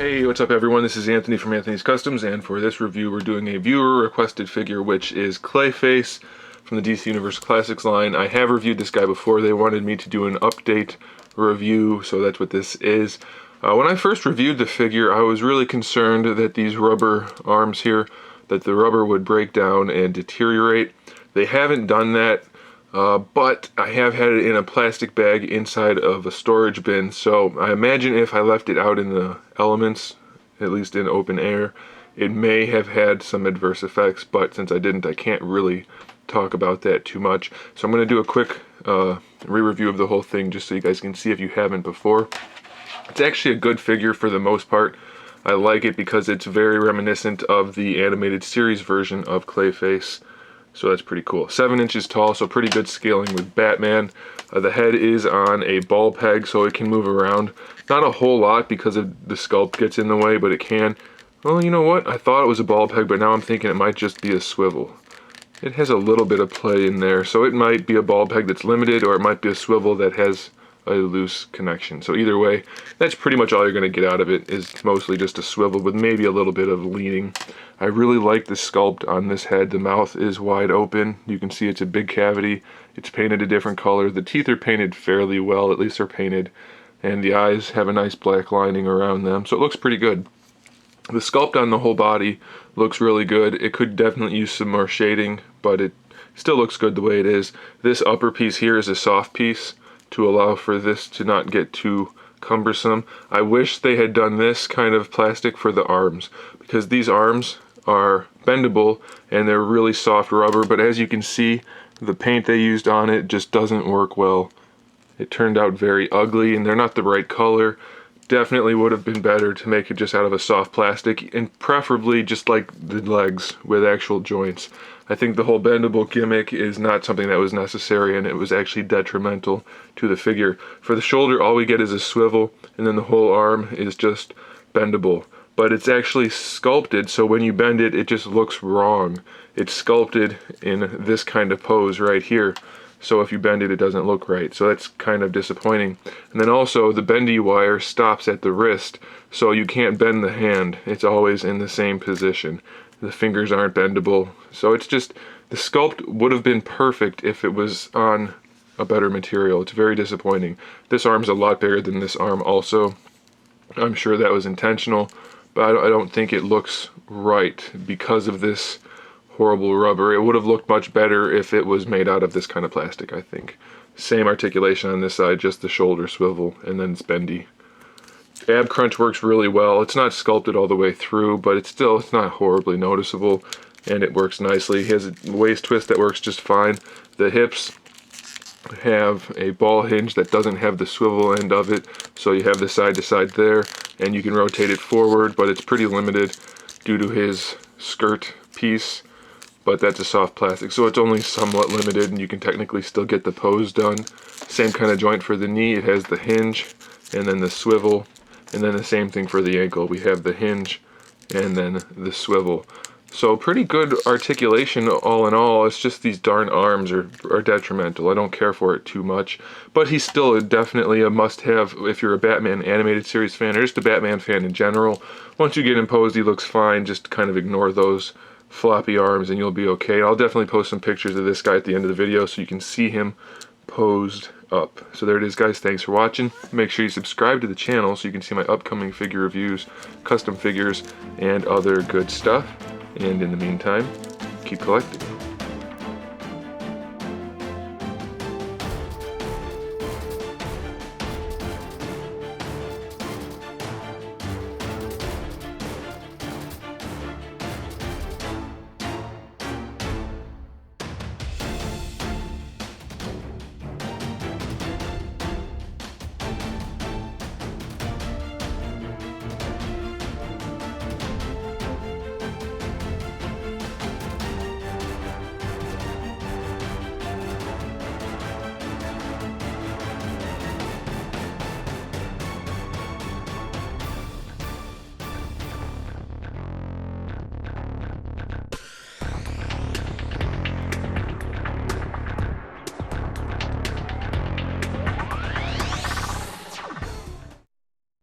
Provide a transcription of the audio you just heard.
Hey, what's up everyone? This is Anthony from Anthony's Customs, and for this review we're doing a viewer requested figure, which is CLAYFACE from the DC Universe Classics line. I have reviewed this guy before. They wanted me to do an update review, so that's what this is. When I first reviewed the figure, I was really concerned that these rubber arms here, that the rubber would break down and deteriorate. They haven't done that. But I have had it in a plastic bag inside of a storage bin, so I imagine if I left it out in the elements, at least in open air, it may have had some adverse effects, but since I didn't, I can't really talk about that too much. So I'm going to do a quick re-review of the whole thing just so you guys can see if you haven't before. It's actually a good figure for the most part. I like it because it's very reminiscent of the animated series version of CLAYFACE. So that's pretty cool. 7 inches tall, so pretty good scaling with Batman. The head is on a ball peg, so it can move around. Not a whole lot because of the sculpt gets in the way, but it can. Well, you know what? I thought it was a ball peg, but now I'm thinking it might just be a swivel. It has a little bit of play in there, so it might be a ball peg that's limited, or it might be a swivel that has a loose connection. So either way, that's pretty much all you're going to get out of it, is mostly just a swivel with maybe a little bit of leaning. I really like the sculpt on this head. The mouth is wide open. You can see it's a big cavity. It's painted a different color. The teeth are painted fairly well, at least they're painted, and the eyes have a nice black lining around them, so it looks pretty good. The sculpt on the whole body looks really good. It could definitely use some more shading, but it still looks good the way it is. This upper piece here is a soft piece to allow for this to not get too cumbersome. I wish they had done this kind of plastic for the arms, because these arms are bendable and they're really soft rubber, but as you can see, the paint they used on it just doesn't work well. It turned out very ugly and they're not the right color. Definitely would have been better to make it just out of a soft plastic, and preferably just like the legs with actual joints. I think the whole bendable gimmick is not something that was necessary, and it was actually detrimental to the figure. For the shoulder, all we get is a swivel, and then the whole arm is just bendable. But it's actually sculpted, so when you bend it, it just looks wrong. It's sculpted in this kind of pose right here. So if you bend it, it doesn't look right. So that's kind of disappointing. And then also the bendy wire stops at the wrist, so you can't bend the hand. It's always in the same position. The fingers aren't bendable. So it's just, the sculpt would have been perfect if it was on a better material. It's very disappointing. This arm's a lot bigger than this arm also. I'm sure that was intentional, but I don't think it looks right because of this horrible rubber. It would have looked much better if it was made out of this kind of plastic, I think. Same articulation on this side, just the shoulder swivel, and then it's bendy. Ab crunch works really well. It's not sculpted all the way through, but it's not horribly noticeable, and it works nicely. He has a waist twist that works just fine. The hips have a ball hinge that doesn't have the swivel end of it, so you have the side to side there, and you can rotate it forward, but it's pretty limited due to his skirt piece. But that's a soft plastic, so it's only somewhat limited, and you can technically still get the pose done. Same kind of joint for the knee. It has the hinge and then the swivel, and then the same thing for the ankle. We have the hinge and then the swivel. So pretty good articulation all in all. It's just these darn arms are detrimental. I don't care for it too much, but he's still definitely a must-have if you're a Batman animated series fan, or just a Batman fan in general. Once you get him posed, he looks fine. Just kind of ignore those floppy arms and you'll be okay. I'll definitely post some pictures of this guy at the end of the video so you can see him posed up. So there it is, guys. Thanks for watching. Make sure you subscribe to the channel so you can see my upcoming figure reviews, custom figures, and other good stuff. And in the meantime, keep collecting.